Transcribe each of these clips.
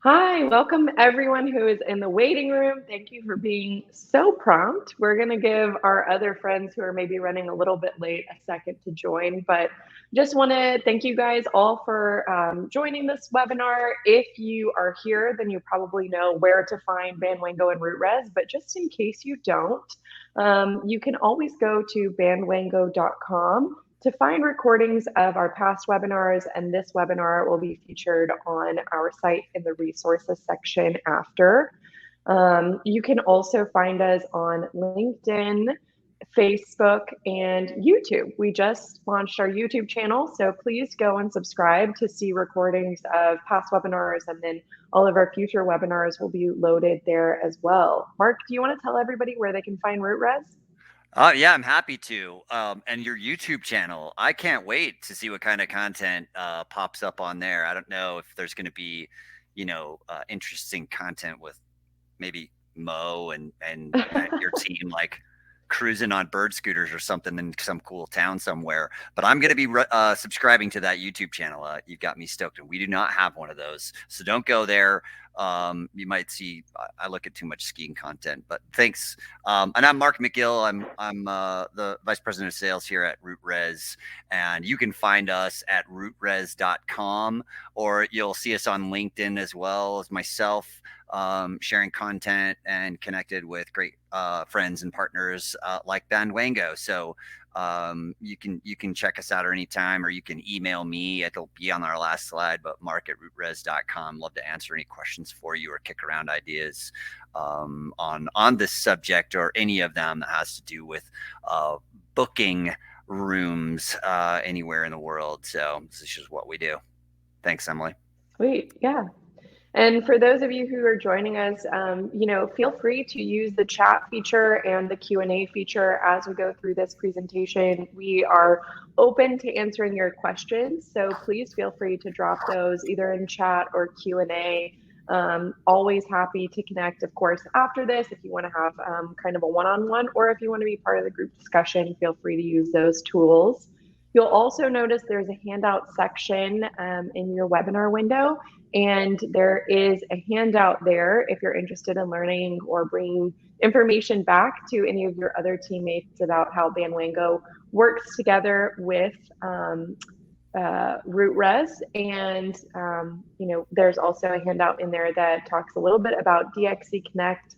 Hi, welcome everyone who is in the waiting room. Thank you for being so prompt. We're going to give our other friends who are maybe running a little bit late a second to join, but just want to thank you guys all for joining this webinar. If you are here, then you probably know where to find Bandwango and RootRez, but just in case you don't, you can always go to bandwango.com to find recordings of our past webinars, and this webinar will be featured on our site in the resources section after. You can also find us on LinkedIn, Facebook, and YouTube. We just launched our YouTube channel, so please go and subscribe to see recordings of past webinars, and then all of our future webinars will be loaded there as well. Mark, do you want to tell everybody where they can find RootRez? Yeah, I'm happy to. And your YouTube channel, I can't wait to see what kind of content pops up on there. I don't know if there's going to be, interesting content with maybe Mo and your team, like cruising on bird scooters or something in some cool town somewhere. But I'm going to be subscribing to that YouTube channel. You've got me stoked, and we do not have one of those, so don't go there. You might see I look at too much skiing content, but thanks. And I'm Mark Mcgill. I'm the vice president of sales here at RootRez, and you can find us at rootrez.com, or you'll see us on LinkedIn as well as myself, sharing content and connected with great friends and partners like Bandwango. So you can check us out at any time, or you can email me. It'll be on our last slide, but mark@rootrez.com. Love to answer any questions for you or kick around ideas on this subject or any of them that has to do with booking rooms anywhere in the world. So this is just what we do. Thanks, Emily. Sweet, yeah. And for those of you who are joining us, feel free to use the chat feature and the Q&A feature as we go through this presentation. We are open to answering your questions, so please feel free to drop those either in chat or Q&A. Always happy to connect, of course, after this if you want to have kind of a one-on-one, or if you want to be part of the group discussion, feel free to use those tools. You'll also notice there's a handout section in your webinar window, and there is a handout there if you're interested in learning or bringing information back to any of your other teammates about how Bandwango works together with RootRez. And there's also a handout in there that talks a little bit about DXC Connect,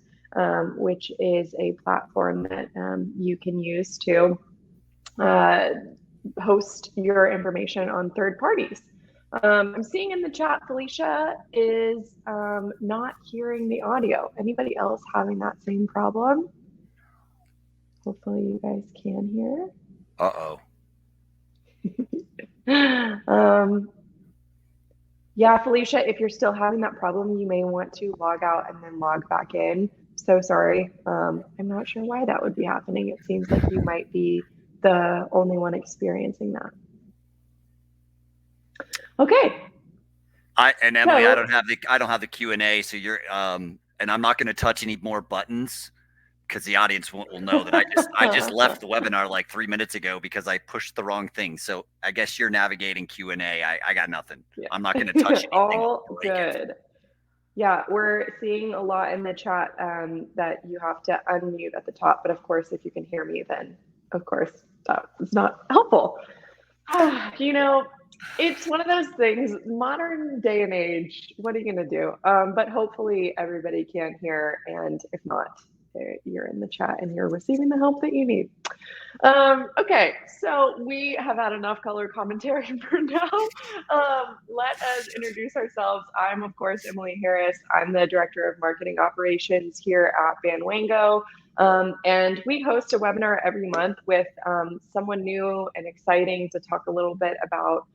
which is a platform that you can use to host your information on third parties. I'm seeing in the chat, Felicia is not hearing the audio. Anybody else having that same problem? Hopefully you guys can hear. Yeah, Felicia, if you're still having that problem, you may want to log out and then log back in. So sorry. I'm not sure why that would be happening. It seems like you might be the only one experiencing that. Okay. Emily, I don't have the Q&A, so you're and I'm not going to touch any more buttons because the audience will know that I just left the webinar like 3 minutes ago because I pushed the wrong thing. So I guess you're navigating Q&A. I got nothing. Yeah. I'm not going to touch anything. All good. Yeah, we're seeing a lot in the chat that you have to unmute at the top, but of course, if you can hear me, then of course it's not helpful. It's one of those things, modern day and age, what are you going to do? But hopefully everybody can hear, and if not, you're in the chat and you're receiving the help that you need. Okay, so we have had enough color commentary for now. Let us introduce ourselves. I'm, of course, Emily Harris. I'm the Director of Marketing Operations here at Bandwango. And we host a webinar every month with someone new and exciting to talk a little bit about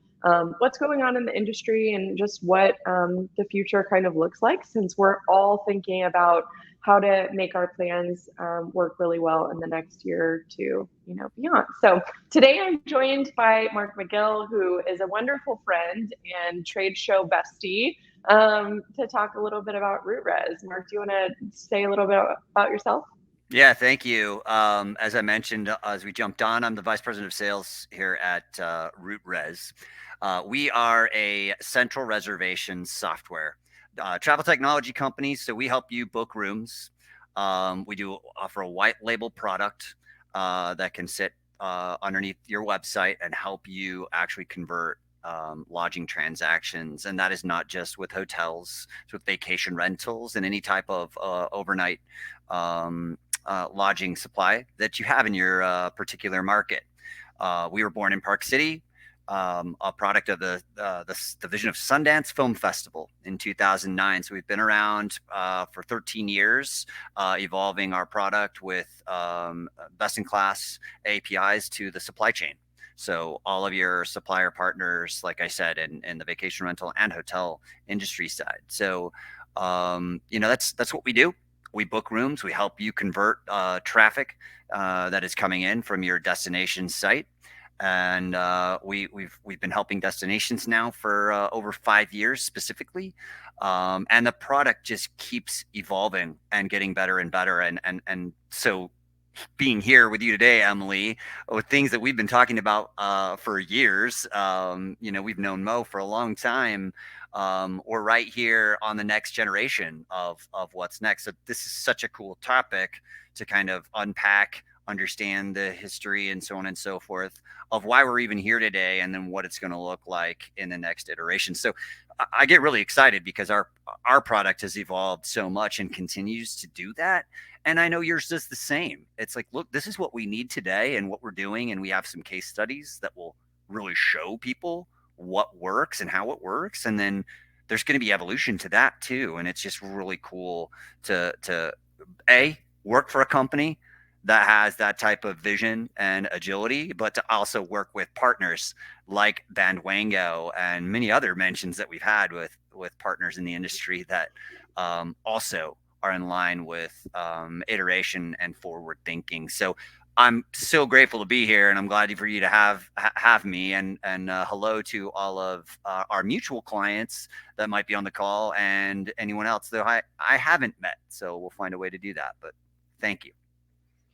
what's going on in the industry and just what the future kind of looks like, since we're all thinking about how to make our plans work really well in the next year to beyond. So today I'm joined by Mark Mcgill, who is a wonderful friend and trade show bestie, to talk a little bit about RootRez. Mark, do you want to say a little bit about yourself? Yeah, thank you. As I mentioned, as we jumped on, I'm the Vice President of Sales here at RootRez. We are a central reservation software travel technology companies. So we help you book rooms. We do offer a white label product that can sit underneath your website and help you actually convert lodging transactions. And that is not just with hotels, it's with vacation rentals and any type of overnight lodging supply that you have in your particular market. We were born in Park City, a product of the division of Sundance Film Festival in 2009. So we've been around for 13 years, evolving our product with best-in-class APIs to the supply chain. So all of your supplier partners, like I said, in the vacation rental and hotel industry side. So that's what we do. We book rooms. We help you convert traffic that is coming in from your destination site, and we've been helping destinations now for over 5 years specifically, and the product just keeps evolving and getting better and better. And so being here with you today, Emily, with things that we've been talking about for years. We've known Mo for a long time. We're right here on the next generation of what's next. So this is such a cool topic to kind of unpack, understand the history and so on and so forth of why we're even here today, and then what it's going to look like in the next iteration. So I get really excited because our product has evolved so much and continues to do that. And I know yours does the same. It's like, look, this is what we need today and what we're doing. And we have some case studies that will really show people what works and how it works. And then there's going to be evolution to that too. And it's just really cool to work for a company that has that type of vision and agility, but to also work with partners like Bandwango and many other mentions that we've had with partners in the industry that also are in line with iteration and forward thinking. So I'm so grateful to be here, and I'm glad for you to have me. And hello to all of our mutual clients that might be on the call, and anyone else that I haven't met. So we'll find a way to do that. But thank you.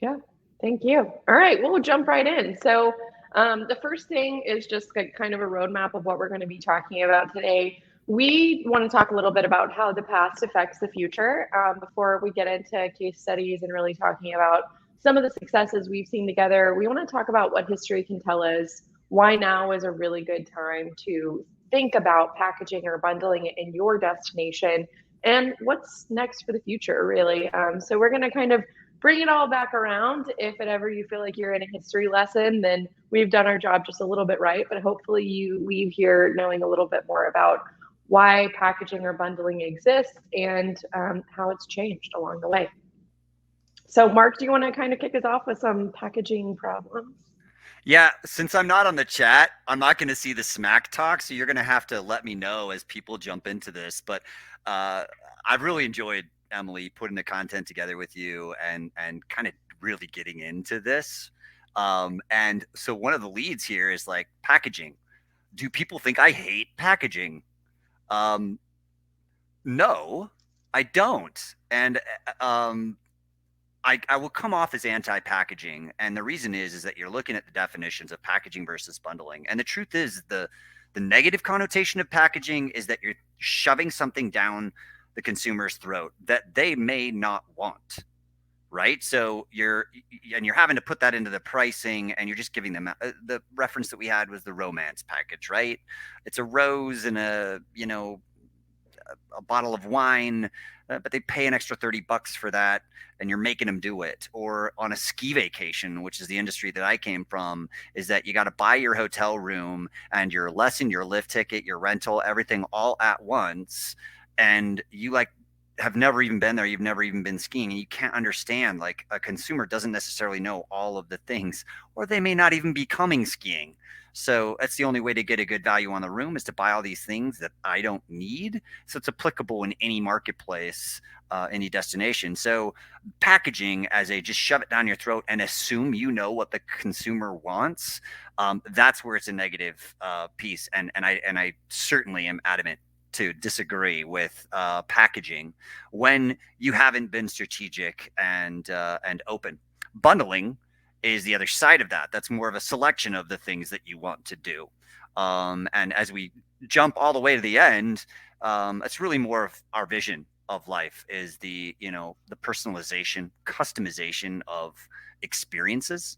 Yeah, thank you. All right, we'll jump right in. So the first thing is just kind of a roadmap of what we're going to be talking about today. We want to talk a little bit about how the past affects the future before we get into case studies and really talking about some of the successes we've seen together. We want to talk about what history can tell us, why now is a really good time to think about packaging or bundling it in your destination, and what's next for the future, really. So we're going to kind of bring it all back around. If ever you feel like you're in a history lesson, then we've done our job just a little bit right. But hopefully you leave here knowing a little bit more about why packaging or bundling exists and how it's changed along the way. So Mark, do you want to kind of kick us off with some packaging problems? Yeah, since I'm not on the chat, I'm not going to see the smack talk. So you're going to have to let me know as people jump into this. But I've really enjoyed, Emily, putting the content together with you and kind of really getting into this. And so one of the leads here is like packaging. Do people think I hate packaging? No, I don't. And I will come off as anti-packaging, and the reason is that you're looking at the definitions of packaging versus bundling. And the truth is, the negative connotation of packaging is that you're shoving something down the consumer's throat that they may not want, right? So you're having to put that into the pricing, and you're just giving them the reference that we had was the romance package, right? It's a rose and a bottle of wine, but they pay an extra $30 for that, and you're making them do it. Or on a ski vacation, which is the industry that I came from, is that you got to buy your hotel room and your lesson, your lift ticket, your rental, everything all at once. And you have never even been there. You've never even been skiing, and you can't understand. Like, a consumer doesn't necessarily know all of the things, or they may not even be coming skiing. So that's the only way to get a good value on the room, is to buy all these things that I don't need. So it's applicable in any marketplace, any destination. So packaging as a just shove it down your throat and assume you know what the consumer wants, that's where it's a negative piece. And I certainly am adamant to disagree with packaging when you haven't been strategic and open. Bundling is the other side of that. That's more of a selection of the things that you want to do. And as we jump all the way to the end, it's really more of our vision of life is the, the personalization, customization of experiences.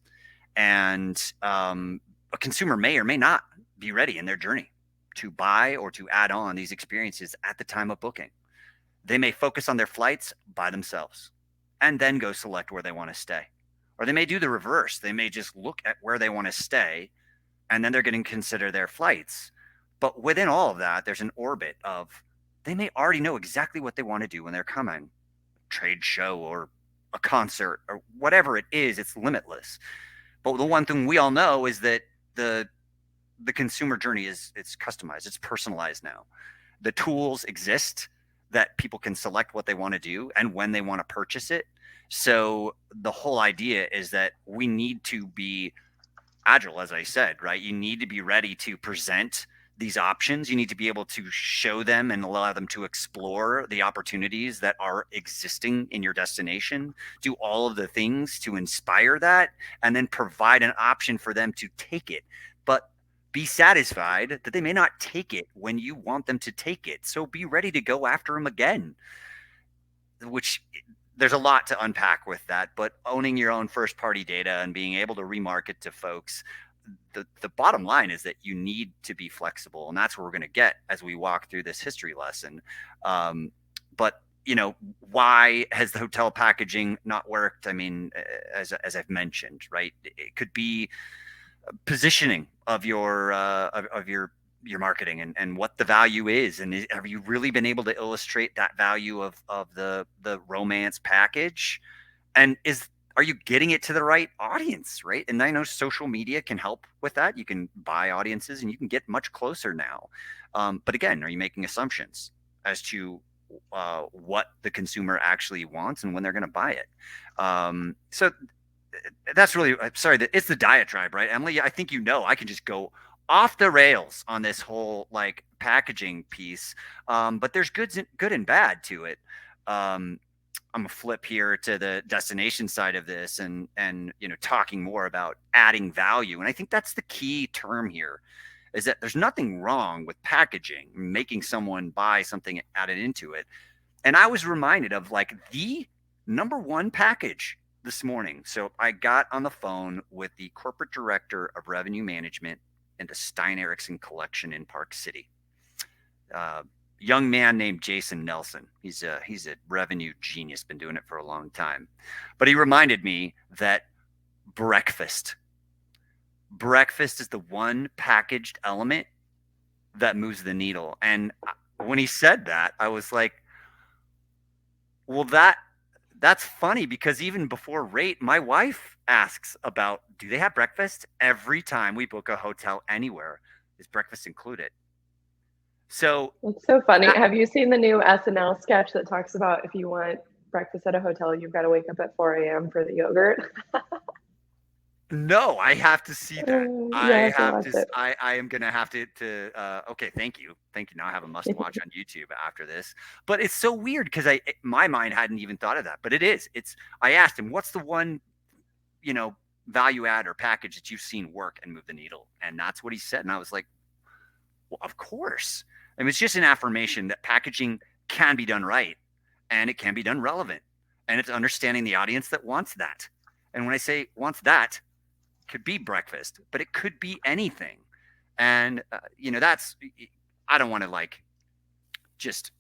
And a consumer may or may not be ready in their journey to buy or to add on these experiences at the time of booking. They may focus on their flights by themselves and then go select where they want to stay. Or they may do the reverse. They may just look at where they want to stay and then they're going to consider their flights. But within all of that, there's an orbit of they may already know exactly what they want to do when they're coming, trade show or a concert or whatever it is, it's limitless. But the one thing we all know is that the consumer journey it's customized, it's personalized now. The tools exist that people can select what they want to do and when they want to purchase it. So the whole idea is that we need to be agile, as I said, right? You need to be ready to present these options. You need to be able to show them and allow them to explore the opportunities that are existing in your destination, do all of the things to inspire that, and then provide an option for them to take it. But be satisfied that they may not take it when you want them to take it. So be ready to go after them again, which there's a lot to unpack with that, but owning your own first party data and being able to remarket to folks, the bottom line is that you need to be flexible. And that's what we're going to get as we walk through this history lesson. But why has the hotel packaging not worked? I mean, as I've mentioned, right, it could be positioning of your marketing and what the value is, and have you really been able to illustrate that value of the romance package, and are you getting it to the right audience, right? And I know social media can help with that. You can buy audiences and you can get much closer now, but again, are you making assumptions as to what the consumer actually wants and when they're going to buy it? So that's really, sorry, it's the diatribe, right, Emily? I think I can just go off the rails on this whole like packaging piece, but there's good and bad to it. I'm gonna flip here to the destination side of this and talking more about adding value, and I think that's the key term here, is that there's nothing wrong with packaging, making someone buy something added into it. And I was reminded of like the number one package this morning. So I got on the phone with the corporate director of revenue management in the Stein Erikson collection in Park City. Young man named Jason Nelson. He's a revenue genius, been doing it for a long time. But he reminded me that breakfast is the one packaged element that moves the needle. And when he said that, I was like, well, that's funny, because even before rate, my wife asks about, do they have breakfast? Every time we book a hotel anywhere, is breakfast included? So it's so funny. Have you seen the new SNL sketch that talks about if you want breakfast at a hotel, you've got to wake up at 4 a.m. for the yogurt? No, I have to see that. I am gonna have to. Okay, thank you. Now I have a must watch on YouTube after this. But it's so weird because my mind hadn't even thought of that. But it is. I asked him, what's the one, value add or package that you've seen work and move the needle? And that's what he said. And I was like, well, of course. I mean, it's just an affirmation that packaging can be done right and it can be done relevant, and it's understanding the audience that wants that. And when I say wants that, could be breakfast, but it could be anything. And that's, I don't want to like just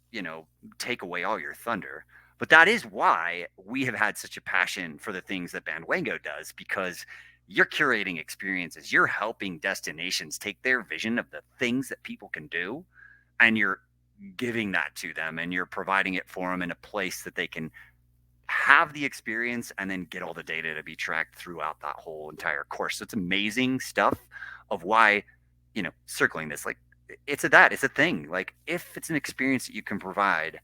take away all your thunder, but that is why we have had such a passion for the things that Bandwango does, because you're curating experiences, you're helping destinations take their vision of the things that people can do, and you're giving that to them, and you're providing it for them in a place that they can have the experience and then get all the data to be tracked throughout that whole entire course. So it's amazing stuff of why, circling this, like it's a thing. Like if it's an experience that you can provide,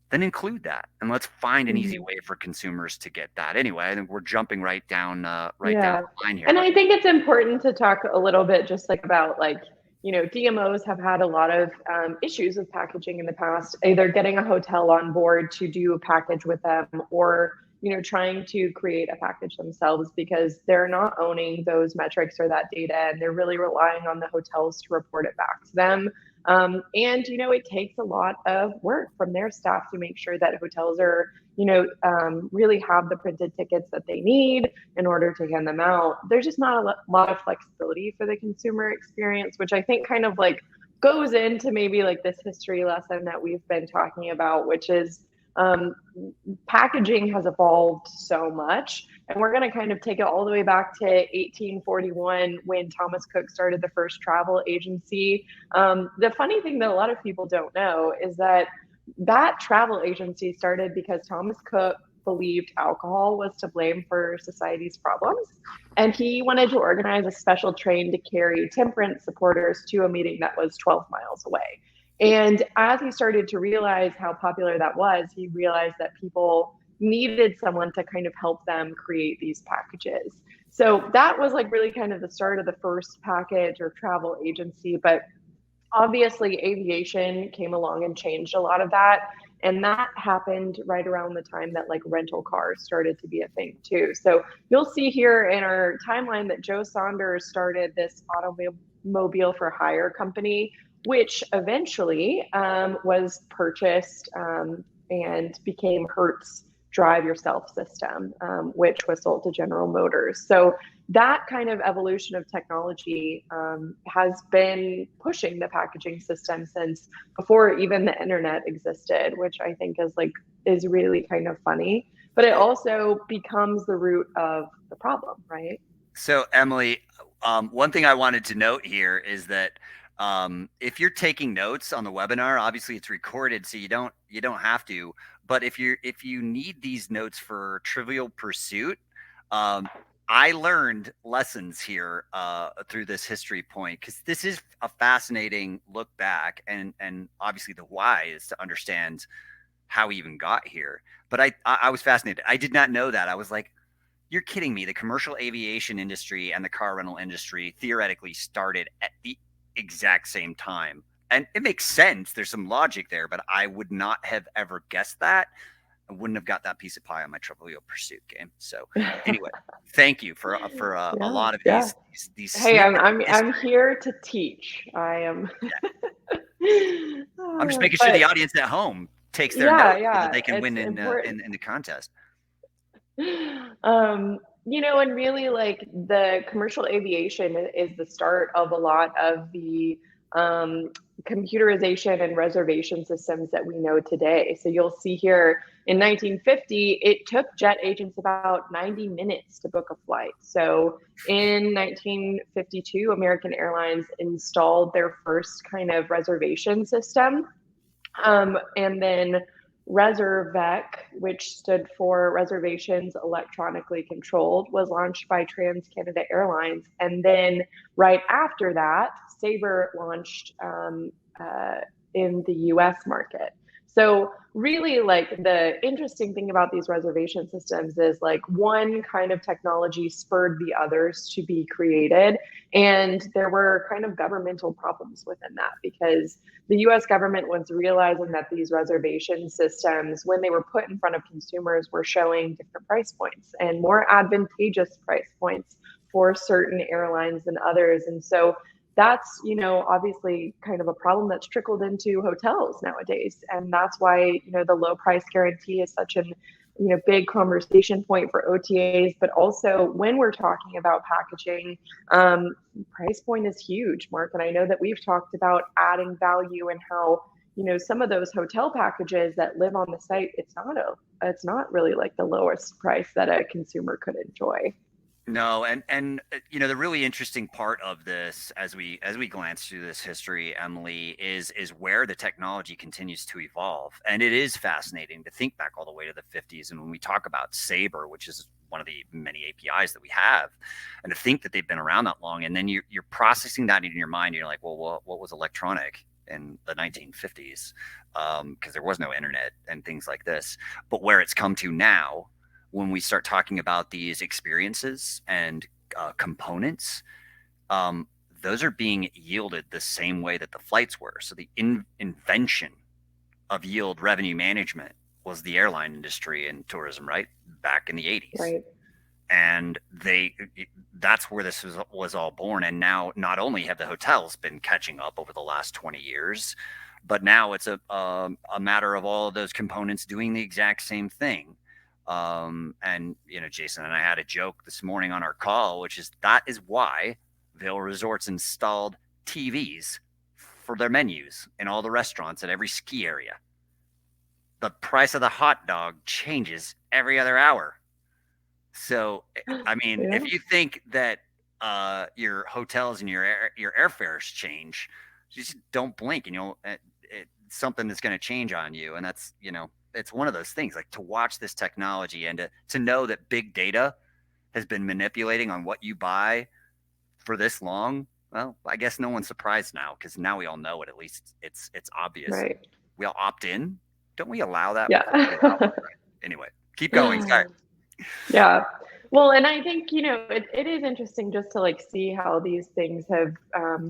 then include that, and let's find an easy way for consumers to get that. Anyway, I think we're jumping right down down the line here. And I think it's important to talk a little bit just like about like, DMOs have had a lot of issues with packaging in the past, either getting a hotel on board to do a package with them or, trying to create a package themselves because they're not owning those metrics or that data, and they're really relying on the hotels to report it back to them. And it takes a lot of work from their staff to make sure that hotels are really have the printed tickets that they need in order to hand them out. There's just not a lot of flexibility for the consumer experience, which I think kind of like goes into maybe like this history lesson that we've been talking about, which is packaging has evolved so much. And we're going to kind of take it all the way back to 1841 when Thomas Cook started the first travel agency. The funny thing that a lot of people don't know is that travel agency started because Thomas Cook believed alcohol was to blame for society's problems. And he wanted to organize a special train to carry temperance supporters to a meeting that was 12 miles away. And as he started to realize how popular that was, he realized that people needed someone to kind of help them create these packages. So that was like really kind of the start of the first package or travel agency. But obviously aviation came along and changed a lot of that. And that happened right around the time that like rental cars started to be a thing too. So you'll see here in our timeline that Joe Saunders started this automobile for hire company, which eventually was purchased and became Hertz Drive Yourself system, which was sold to General Motors. So that kind of evolution of technology has been pushing the packaging system since before even the internet existed, which I think is really kind of funny. But it also becomes the root of the problem, right? So Emily, one thing I wanted to note here is that if you're taking notes on the webinar, obviously it's recorded, so you don't have to. But if you need these notes for Trivial Pursuit, I learned lessons here through this history point, because this is a fascinating look back, and obviously the why is to understand how we even got here. But I was fascinated. I did not know that. I was like, you're kidding me. The commercial aviation industry and the car rental industry theoretically started at the exact same time. And it makes sense. There's some logic there, but I would not have ever guessed that. I wouldn't have got that piece of pie on my Trivial Pursuit game. So anyway, thank you for a lot of these. Hey, I'm here to teach. I am. Yeah. I'm just making sure the audience at home takes their notes so that they can win in the contest. And really like the commercial aviation is the start of a lot of the computerization and reservation systems that we know today. So you'll see here in 1950, it took jet agents about 90 minutes to book a flight. So in 1952, American Airlines installed their first kind of reservation system. And then ReservEC, which stood for Reservations Electronically Controlled, was launched by TransCanada Airlines. And then right after that, Sabre launched in the US market. So really like the interesting thing about these reservation systems is like one kind of technology spurred the others to be created. And there were kind of governmental problems within that, because the US government was realizing that these reservation systems, when they were put in front of consumers, were showing different price points and more advantageous price points for certain airlines than others. And so that's, obviously kind of a problem that's trickled into hotels nowadays. And that's why, the low price guarantee is such an, big conversation point for OTAs, but also when we're talking about packaging, price point is huge, Mark. And I know that we've talked about adding value and how, some of those hotel packages that live on the site, it's not really like the lowest price that a consumer could enjoy. No, and the really interesting part of this, as we glance through this history, Emily, is where the technology continues to evolve, and it is fascinating to think back all the way to the 50s. And when we talk about Sabre, which is one of the many APIs that we have, and to think that they've been around that long, and then you're processing that in your mind, you're like, well, what was electronic in the 1950s? Because there was no internet and things like this. But where it's come to now, when we start talking about these experiences and components, those are being yielded the same way that the flights were. So the invention of yield revenue management was the airline industry and tourism, right? Back in the 80s. Right. And that's where this was all born. And now not only have the hotels been catching up over the last 20 years, but now it's a matter of all of those components doing the exact same thing. And Jason and I had a joke this morning on our call, which is that is why Vail Resorts installed TVs for their menus in all the restaurants at every ski area. The price of the hot dog changes every other hour. So, I mean, Yeah. if you think that your hotels and your airfares change, just don't blink, and something that's going to change on you. And that's, it's one of those things, like to watch this technology and to know that big data has been manipulating on what you buy for this long. Well, I guess no one's surprised now, because now we all know it. At least it's obvious. Right. We all opt in. Don't we allow that? Yeah. Anyway, keep going. Sorry. Yeah. Well, and I think, it is interesting just to like see how these things have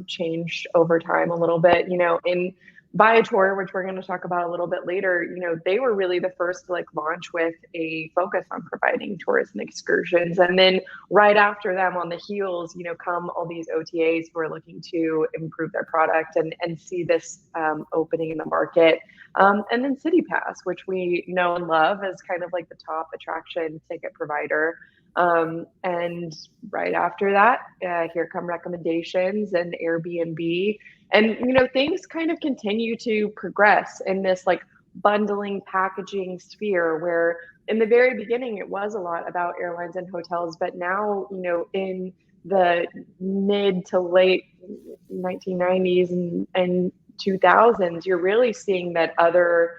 changed over time a little bit. In Viator, which we're going to talk about a little bit later, they were really the first to like launch with a focus on providing tours and excursions. And then right after them on the heels, come all these OTAs who are looking to improve their product and see this opening in the market. And then City Pass, which we know and love as kind of like the top attraction ticket provider. And right after that, here come recommendations and Airbnb. And, things kind of continue to progress in this like bundling packaging sphere where in the very beginning, it was a lot about airlines and hotels, but now, in the mid to late 1990s and 2000s, you're really seeing that other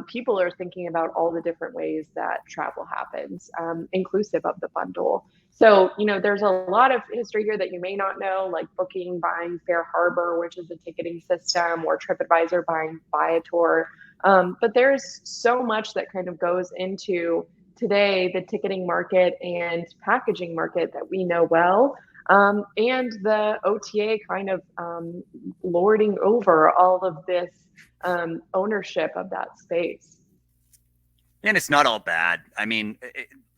people are thinking about all the different ways that travel happens, inclusive of the bundle. So, there's a lot of history here that you may not know, like Booking buying Fair Harbor, which is a ticketing system, or TripAdvisor buying Viator. But there's so much that kind of goes into today the ticketing market and packaging market that we know well. And the OTA kind of lording over all of this ownership of that space. And it's not all bad. I mean,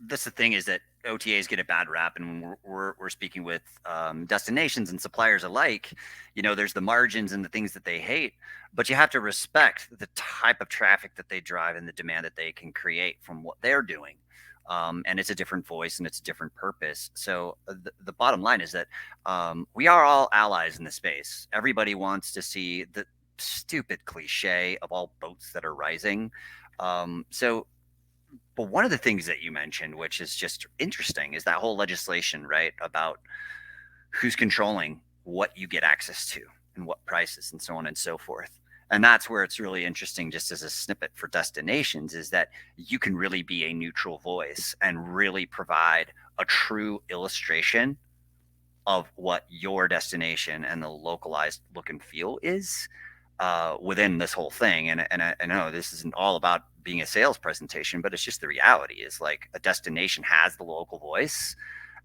that's the thing, is that OTAs get a bad rap, and when we're speaking with destinations and suppliers alike, there's the margins and the things that they hate, but you have to respect the type of traffic that they drive and the demand that they can create from what they're doing. And it's a different voice and it's a different purpose. So the bottom line is that we are all allies in the space. Everybody wants to see the stupid cliche of all boats that are rising. But one of the things that you mentioned, which is just interesting, is that whole legislation, right, about who's controlling what you get access to and what prices and so on and so forth. And that's where it's really interesting, just as a snippet for destinations, is that you can really be a neutral voice and really provide a true illustration of what your destination and the localized look and feel is within this whole thing. And I know this isn't all about being a sales presentation, but it's just the reality is like a destination has the local voice.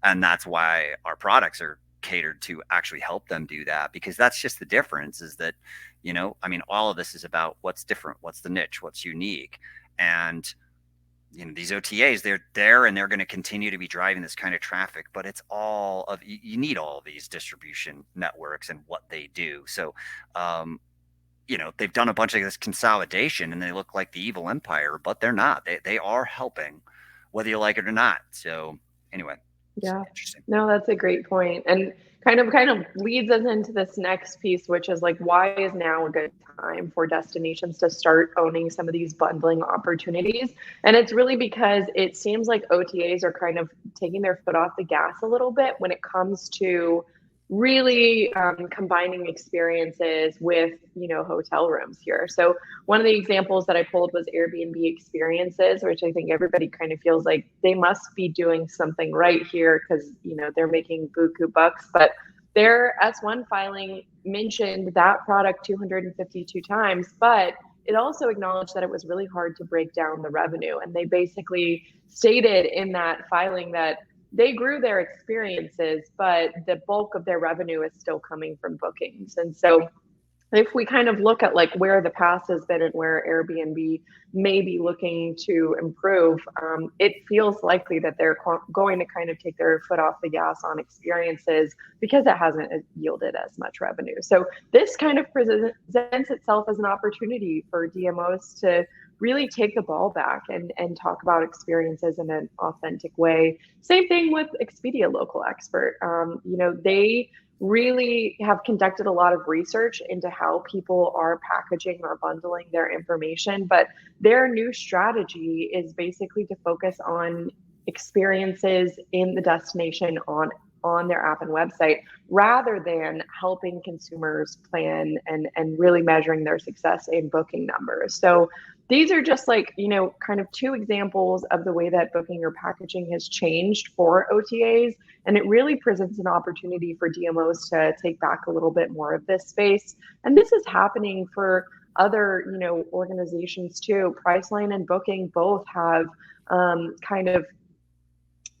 And that's why our products are catered to actually help them do that, because that's just the difference, is that, all of this is about what's different, what's the niche, what's unique. And, these OTAs, they're there and they're going to continue to be driving this kind of traffic, but it's all of, you need all of these distribution networks and what they do. So, they've done a bunch of this consolidation and they look like the evil empire, but they're not. They are helping, whether you like it or not. So anyway, yeah, interesting. No, that's a great point, and kind of leads us into this next piece, which is like, why is now a good time for destinations to start owning some of these bundling opportunities? And it's really because it seems like OTAs are kind of taking their foot off the gas a little bit when it comes to really combining experiences with hotel rooms here. So one of the examples that I pulled was Airbnb experiences, which I think everybody kind of feels like they must be doing something right here because they're making buku bucks. But their S1 filing mentioned that product 252 times, but it also acknowledged that it was really hard to break down the revenue. And they basically stated in that filing that they grew their experiences, but the bulk of their revenue is still coming from bookings. And so if we kind of look at like where the past has been and where Airbnb may be looking to improve, it feels likely that they're going to kind of take their foot off the gas on experiences because it hasn't yielded as much revenue. So this kind of presents itself as an opportunity for DMOs to really take the ball back and talk about experiences in an authentic way. Same thing with Expedia Local Expert. They really have conducted a lot of research into how people are packaging or bundling their information, but their new strategy is basically to focus on experiences in the destination on their app and website rather than helping consumers plan and really measuring their success in booking numbers. So these are just like, kind of two examples of the way that booking or packaging has changed for OTAs. And it really presents an opportunity for DMOs to take back a little bit more of this space. And this is happening for other, organizations too. Priceline and Booking both have kind of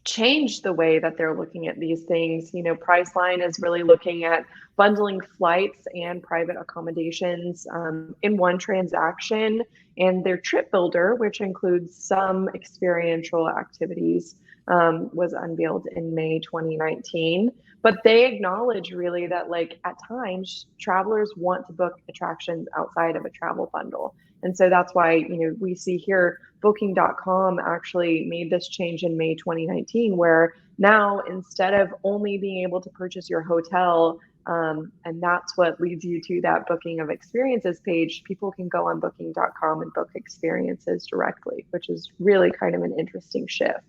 changed the way that they're looking at these things. Priceline is really looking at bundling flights and private accommodations in one transaction, and their trip builder, which includes some experiential activities, was unveiled in May 2019. But they acknowledge really that, like, at times travelers want to book attractions outside of a travel bundle. And so that's why, we see here Booking.com actually made this change in May 2019, where now instead of only being able to purchase your hotel, and that's what leads you to that booking of experiences page, people can go on Booking.com and book experiences directly, which is really kind of an interesting shift.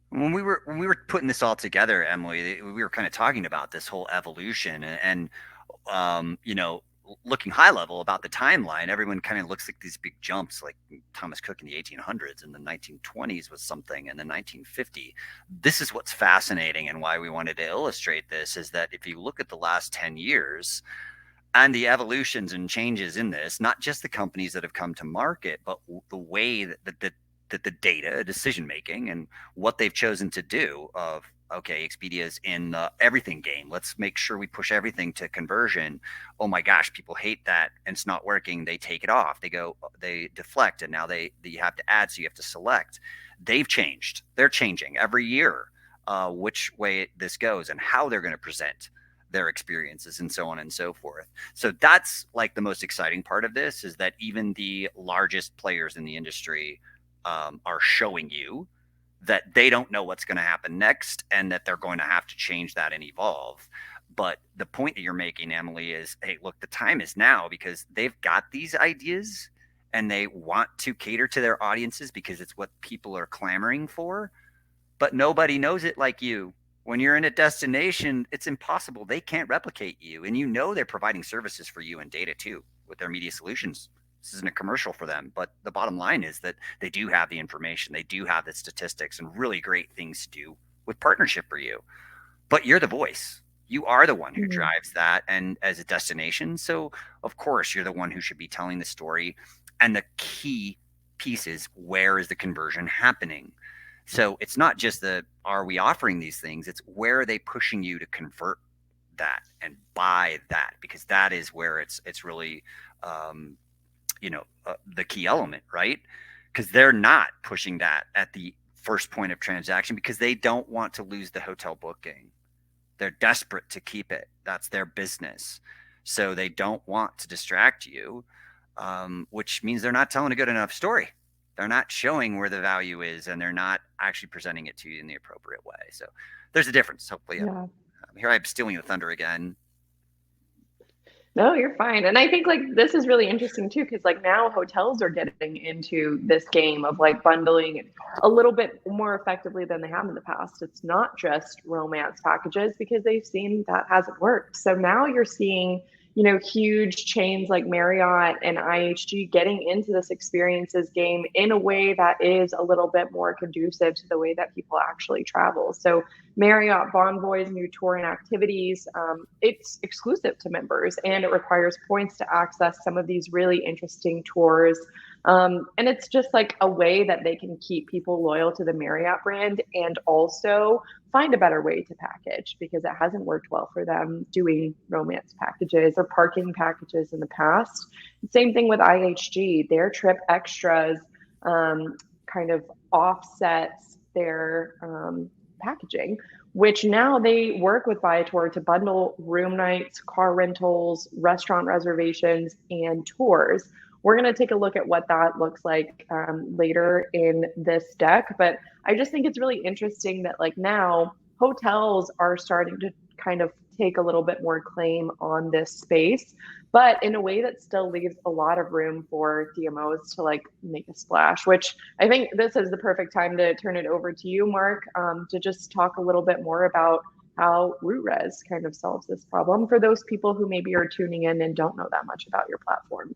When we were putting this all together, Emily, we were kind of talking about this whole evolution and looking high level about the timeline. Everyone kind of looks like these big jumps, like Thomas Cook in the 1800s, and the 1920s was something, and then 1950. This is what's fascinating, and why we wanted to illustrate this is that if you look at the last 10 years and the evolutions and changes in this, not just the companies that have come to market, but the way that the data decision making and what they've chosen to do of, okay, Expedia's in the everything game. Let's make sure we push everything to conversion. Oh my gosh, people hate that and it's not working. They take it off. They deflect, and now you have to add, so you have to select. They've changed. They're changing every year which way this goes and how they're going to present their experiences and so on and so forth. So that's like the most exciting part of this, is that even the largest players in the industry are showing you that they don't know what's going to happen next, and that they're going to have to change that and evolve. But the point that you're making, Emily, is, hey, look, the time is now, because they've got these ideas and they want to cater to their audiences because it's what people are clamoring for. But nobody knows it like you. When you're in a destination, it's impossible. They can't replicate you. And they're providing services for you and data too with their media solutions. This isn't a commercial for them, but the bottom line is that they do have the information, they do have the statistics, and really great things to do with partnership for you. But you're the voice. You are the one who drives that, and as a destination. So of course you're the one who should be telling the story. And the key piece is, where is the conversion happening? So it's not just are we offering these things? It's, where are they pushing you to convert that and buy that? Because that is where it's really the key element, right? Because they're not pushing that at the first point of transaction because they don't want to lose the hotel booking. They're desperate to keep it. That's their business. So they don't want to distract you, which means they're not telling a good enough story. They're not showing where the value is, and they're not actually presenting it to you in the appropriate way. So there's a difference. Hopefully, here I'm stealing the thunder again. No, you're fine. And I think like this is really interesting too, because like now hotels are getting into this game of like bundling a little bit more effectively than they have in the past. It's not just romance packages, because they've seen that hasn't worked. So now you're seeing, huge chains like Marriott and IHG getting into this experiences game in a way that is a little bit more conducive to the way that people actually travel. So Marriott Bonvoy's new tour and activities, it's exclusive to members, and it requires points to access some of these really interesting tours. And it's just like a way that they can keep people loyal to the Marriott brand and also find a better way to package because it hasn't worked well for them doing romance packages or parking packages in the past. Same thing with IHG, their trip extras kind of offsets their packaging, which now they work with Viator to bundle room nights, car rentals, restaurant reservations, and tours. We're going to take a look at what that looks like later in this deck. But I just think it's really interesting that like now hotels are starting to kind of take a little bit more claim on this space, but in a way that still leaves a lot of room for DMOs to like make a splash, which I think this is the perfect time to turn it over to you, Mark, to just talk a little bit more about how RootRez kind of solves this problem for those people who maybe are tuning in and don't know that much about your platform.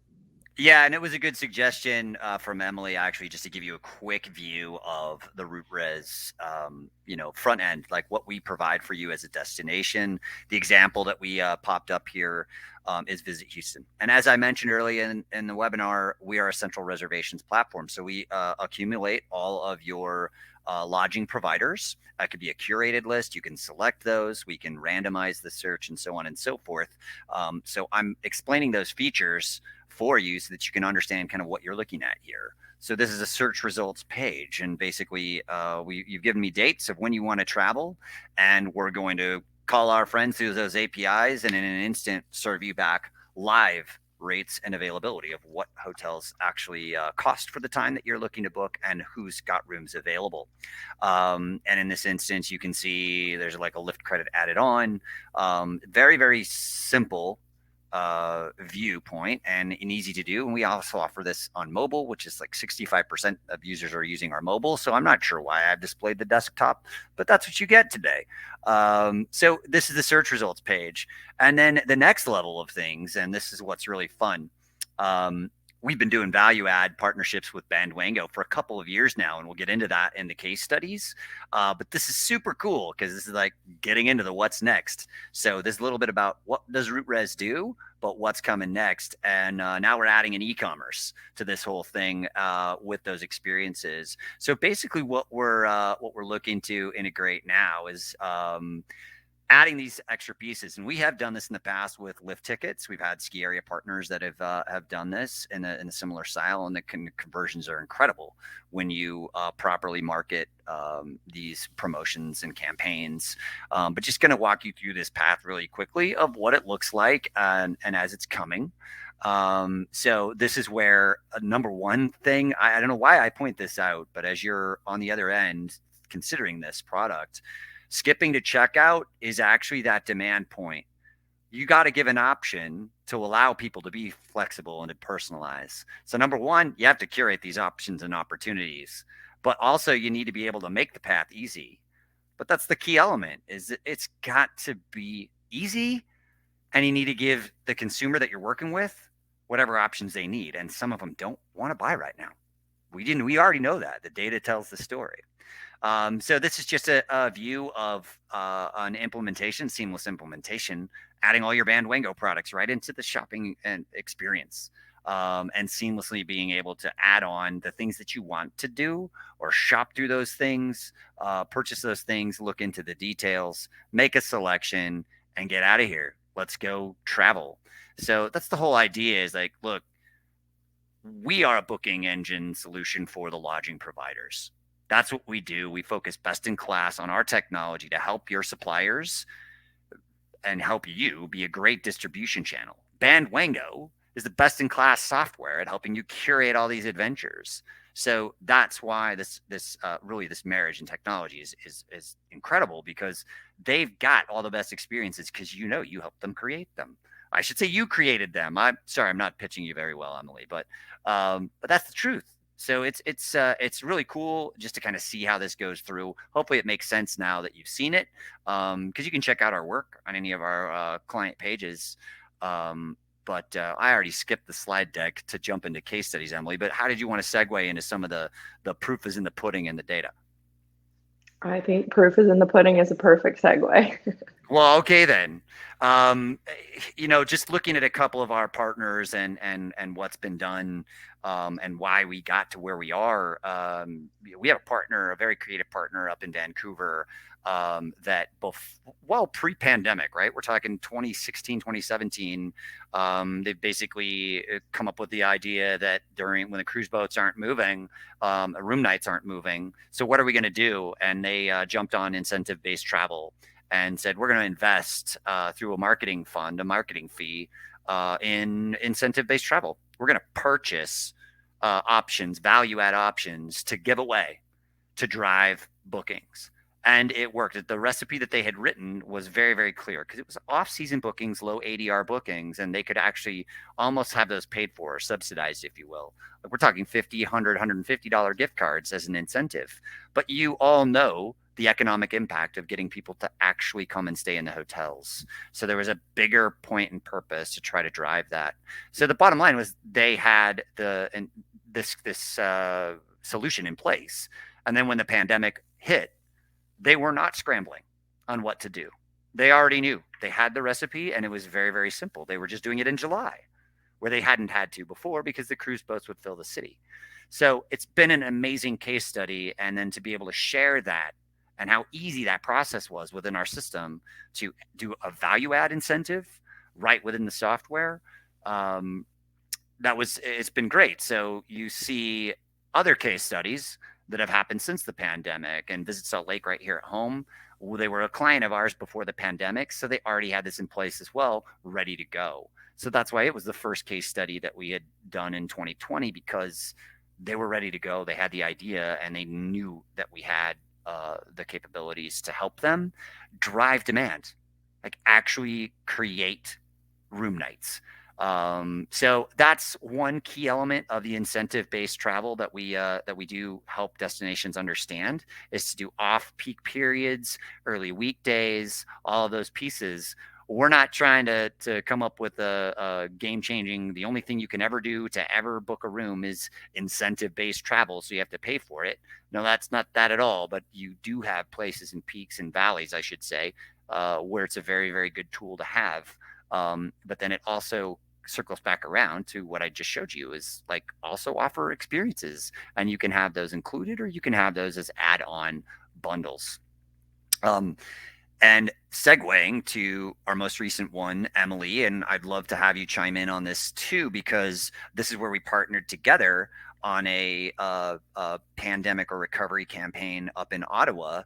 Yeah, and it was a good suggestion from Emily, actually, just to give you a quick view of the RootRez, front end, like what we provide for you as a destination. The example that we popped up here is Visit Houston. And as I mentioned earlier in the webinar, we are a central reservations platform. So we accumulate all of your lodging providers. It could be a curated list. You can select those. We can randomize the search and so on and so forth. So I'm explaining those features for you so that you can understand kind of what you're looking at here. So this is a search results page, and basically you've given me dates of when you want to travel, and we're going to call our friends through those APIs and in an instant serve you back live rates and availability of what hotels actually cost for the time that you're looking to book and who's got rooms available. And in this instance, you can see there's like a lift credit added on. Very, very simple viewpoint and easy to do. And we also offer this on mobile, which is like 65% of users are using our mobile. So I'm not sure why I've displayed the desktop, but that's what you get today. So this is the search results page. And then the next level of things, and this is what's really fun. We've been doing value add partnerships with Bandwango for a couple of years now, and we'll get into that in the case studies. But this is super cool because this is like getting into the what's next. So there's a little bit about what does RootRez do, but what's coming next. And now we're adding an e-commerce to this whole thing with those experiences. So basically what we're looking to integrate now is adding these extra pieces. And we have done this in the past with lift tickets. We've had ski area partners that have done this in a similar style, and the conversions are incredible when you properly market these promotions and campaigns. But just going to walk you through this path really quickly of what it looks like and as it's coming. So this is where number one thing, I don't know why I point this out, but as you're on the other end considering this product, skipping to checkout is actually that demand point. You got to give an option to allow people to be flexible and to personalize. So number one, you have to curate these options and opportunities, but also you need to be able to make the path easy. But that's the key element, is that it's got to be easy, and you need to give the consumer that you're working with whatever options they need. And some of them don't want to buy right now. We already know that. The data tells the story. So this is just a view of an implementation, seamless implementation, adding all your Bandwango products right into the shopping and experience, and seamlessly being able to add on the things that you want to do or shop through those things, purchase those things, look into the details, make a selection, and get out of here. Let's go travel. So that's the whole idea, is like, look, we are a booking engine solution for the lodging providers. That's what we do. We focus best in class on our technology to help your suppliers and help you be a great distribution channel. Bandwango is the best in class software at helping you curate all these adventures. So that's why this marriage in technology is incredible, because they've got all the best experiences because you helped them create them. I should say you created them. I'm sorry, I'm not pitching you very well, Emily, but that's the truth. So it's really cool just to kind of see how this goes through. Hopefully it makes sense now that you've seen it, because you can check out our work on any of our client pages. But I already skipped the slide deck to jump into case studies, Emily. But how did you want to segue into some of the proof is in the pudding and the data? I think proof is in the pudding is a perfect segue. Well, okay then. Um, just looking at a couple of our partners and what's been done, and why we got to where we are. We have a partner, a very creative partner up in Vancouver, that pre-pandemic, right? We're talking 2016, 2017. They've basically come up with the idea that when the cruise boats aren't moving, room nights aren't moving. So what are we going to do? And they jumped on incentive-based travel and said, we're going to invest through a marketing fund, a marketing fee, in incentive-based travel. We're going to purchase options, value-add options to give away to drive bookings. And it worked. The recipe that they had written was very, very clear because it was off-season bookings, low ADR bookings, and they could actually almost have those paid for, subsidized, if you will. Like we're talking $50, $100, $150 gift cards as an incentive. But you all know the economic impact of getting people to actually come and stay in the hotels. So there was a bigger point and purpose to try to drive that. So the bottom line was they had this solution in place. And then when the pandemic hit, they were not scrambling on what to do. They already knew. They had the recipe, and it was very, very simple. They were just doing it in July, where they hadn't had to before because the cruise boats would fill the city. So it's been an amazing case study. And then to be able to share that and how easy that process was within our system to do a value add incentive right within the software, it's been great. So you see other case studies that have happened since the pandemic, and Visit Salt Lake right here at home. They were a client of ours before the pandemic, so they already had this in place as well, ready to go. So that's why it was the first case study that we had done in 2020, because they were ready to go. They had the idea, and they knew that we had the capabilities to help them drive demand, like actually create room nights. So that's one key element of the incentive-based travel that we do help destinations understand, is to do off-peak periods, early weekdays, all of those pieces. We're not trying to come up with a game-changing, the only thing you can ever do to ever book a room is incentive-based travel, so you have to pay for it. No, that's not that at all. But you do have places in peaks and valleys, I should say, where it's a very, very good tool to have. But then it also circles back around to what I just showed you, is like also offer experiences, and you can have those included, or you can have those as add-on bundles. And segueing to our most recent one, Emily, and I'd love to have you chime in on this too, because this is where we partnered together on a pandemic or recovery campaign up in Ottawa.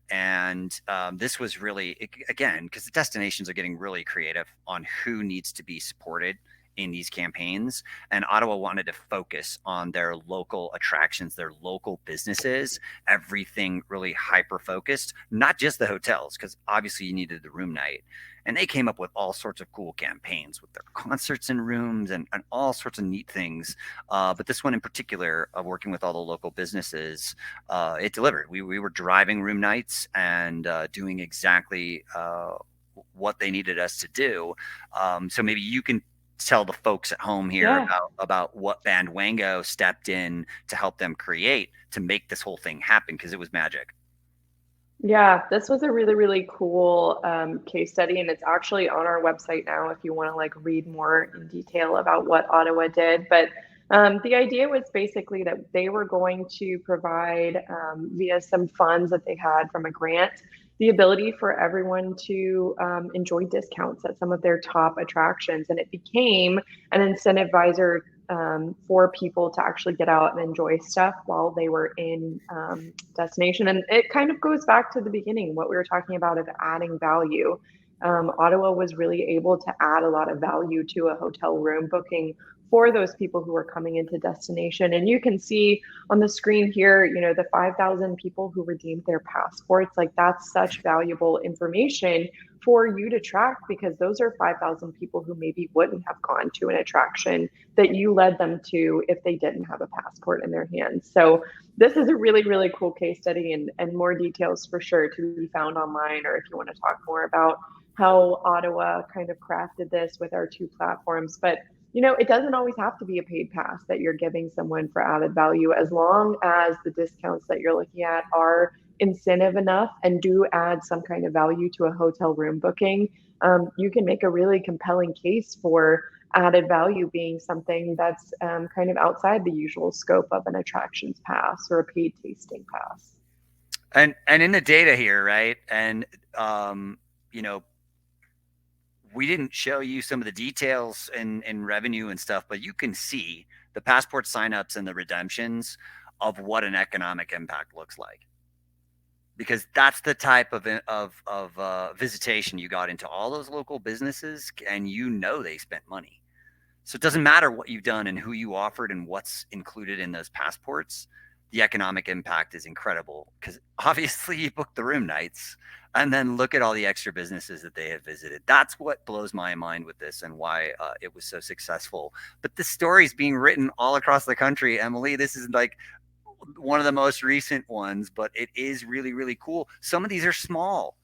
And this was really, again, because the destinations are getting really creative on who needs to be supported in these campaigns. And Ottawa wanted to focus on their local attractions, their local businesses, everything really hyper focused, not just the hotels, because obviously you needed the room night. And they came up with all sorts of cool campaigns with their concerts and rooms and all sorts of neat things. But this one in particular, working with all the local businesses, it delivered. We were driving room nights and doing exactly what they needed us to do. So maybe you can tell the folks at home here about what Bandwango stepped in to help them create to make this whole thing happen, because it was magic. Yeah, this was a really, really cool case study, and it's actually on our website now if you want to like read more in detail about what Ottawa did. But the idea was basically that they were going to provide, via some funds that they had from a grant, the ability for everyone to enjoy discounts at some of their top attractions. And it became an incentivizer for people to actually get out and enjoy stuff while they were in destination. And it kind of goes back to the beginning, what we were talking about of adding value. Ottawa was really able to add a lot of value to a hotel room booking for those people who are coming into destination. And you can see on the screen here, you know, the 5,000 people who redeemed their passports. Like, that's such valuable information for you to track, because those are 5,000 people who maybe wouldn't have gone to an attraction that you led them to if they didn't have a passport in their hands. So this is a really, really cool case study, and more details for sure to be found online, or if you want to talk more about how Ottawa kind of crafted this with our two platforms. But you know, it doesn't always have to be a paid pass that you're giving someone for added value, as long as the discounts that you're looking at are incentive enough and do add some kind of value to a hotel room booking, you can make a really compelling case for added value being something that's kind of outside the usual scope of an attractions pass or a paid tasting pass. And in the data here, right? And you know, we didn't show you some of the details in revenue and stuff, but you can see the passport signups and the redemptions of what an economic impact looks like, because that's the type of visitation you got into all those local businesses, and you know they spent money. So it doesn't matter what you've done and who you offered and what's included in those passports. The economic impact is incredible because obviously you booked the room nights, and then look at all the extra businesses that they have visited. That's what blows my mind with this and why it was so successful. But the story's being written all across the country, Emily. This is like one of the most recent ones, but it is really, really cool. Some of these are small,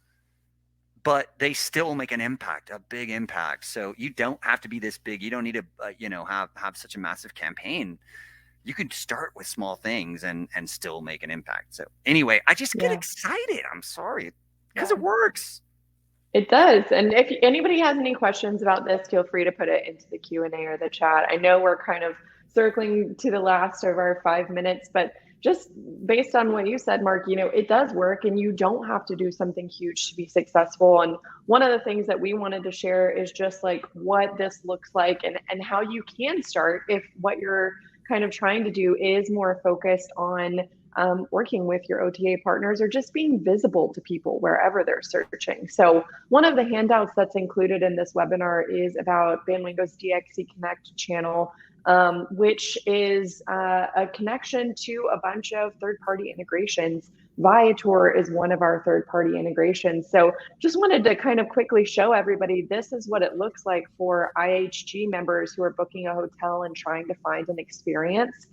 but they still make an impact, a big impact. So you don't have to be this big. You don't need to, have such a massive campaign. You can start with small things and still make an impact. So anyway, I just get excited. I'm sorry, because it works. It does. And if anybody has any questions about this, feel free to put it into the Q&A or the chat. I know we're kind of circling to the last of our 5 minutes, but just based on what you said, Mark, it does work, and you don't have to do something huge to be successful. And one of the things that we wanted to share is just like what this looks like and how you can start if what you're kind of trying to do is more focused on working with your OTA partners or just being visible to people wherever they're searching. So one of the handouts that's included in this webinar is about Bandwango's DXC Connect channel, which is a connection to a bunch of third-party integrations. Viator is one of our third-party integrations. So just wanted to kind of quickly show everybody, this is what it looks like for IHG members who are booking a hotel and trying to find an experience.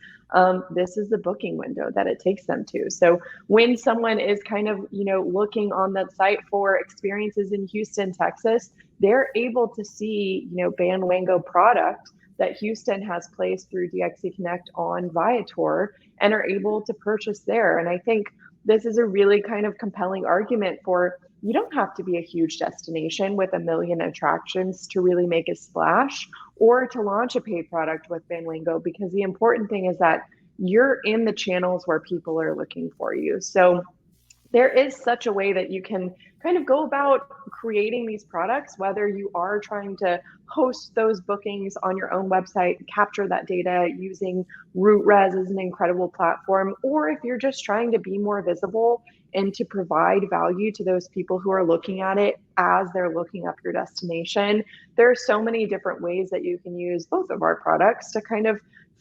This is the booking window that it takes them to. So when someone is kind of, looking on that site for experiences in Houston, Texas, they're able to see, Bandwango product that Houston has placed through DXC Connect on Viator and are able to purchase there. And I think this is a really kind of compelling argument for, you don't have to be a huge destination with 1 million attractions to really make a splash or to launch a paid product with Bandwango, because the important thing is that you're in the channels where people are looking for you. So there is such a way that you can kind of go about creating these products, whether you are trying to host those bookings on your own website, capture that data using RootRez as an incredible platform, or if you're just trying to be more visible and to provide value to those people who are looking at it as they're looking up your destination. There are so many different ways that you can use both of our products to kind of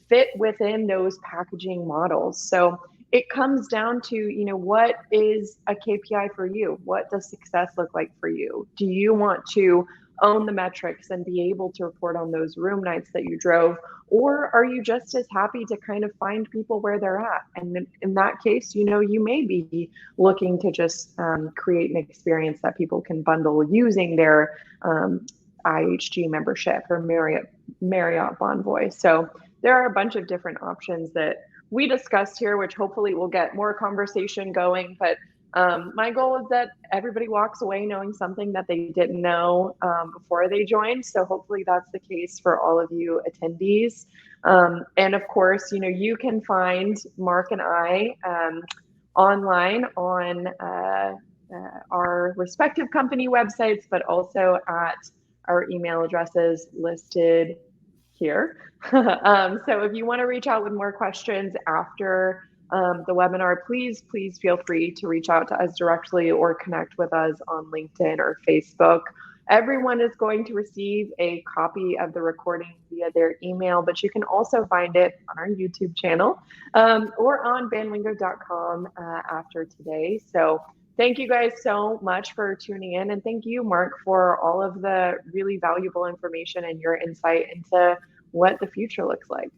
fit within those packaging models. So it comes down to, what is a KPI for you? What does success look like for you? Do you want to own the metrics and be able to report on those room nights that you drove? Or are you just as happy to kind of find people where they're at? And in that case, you may be looking to just create an experience that people can bundle using their IHG membership or Marriott Bonvoy. So there are a bunch of different options that we discussed here, which hopefully will get more conversation going. But my goal is that everybody walks away knowing something that they didn't know before they joined. So hopefully that's the case for all of you attendees. And of course, you can find Mark and I online on our respective company websites, but also at our email addresses listed here. So if you want to reach out with more questions after the webinar, please feel free to reach out to us directly or connect with us on LinkedIn or Facebook. Everyone is going to receive a copy of the recording via their email, but you can also find it on our YouTube channel or on bandwango.com after today. So thank you guys so much for tuning in. And thank you, Mark, for all of the really valuable information and your insight into what the future looks like.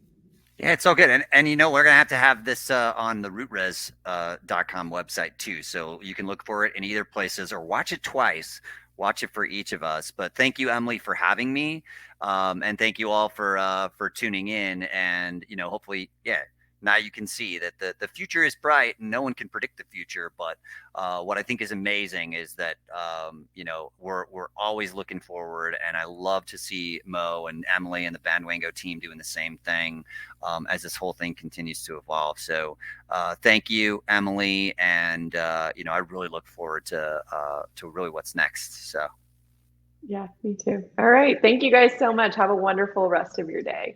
Yeah, it's all good. And we're going to have this on the RootRez.com website too. So you can look for it in either places or watch it twice. Watch it for each of us. But thank you, Emily, for having me. And thank you all for tuning in. And, hopefully, now you can see that the future is bright and no one can predict the future. But what I think is amazing is that, we're always looking forward. And I love to see Mo and Emily and the Bandwango team doing the same thing as this whole thing continues to evolve. So thank you, Emily. And, I really look forward to really what's next. So. Yeah, me too. All right. Thank you guys so much. Have a wonderful rest of your day.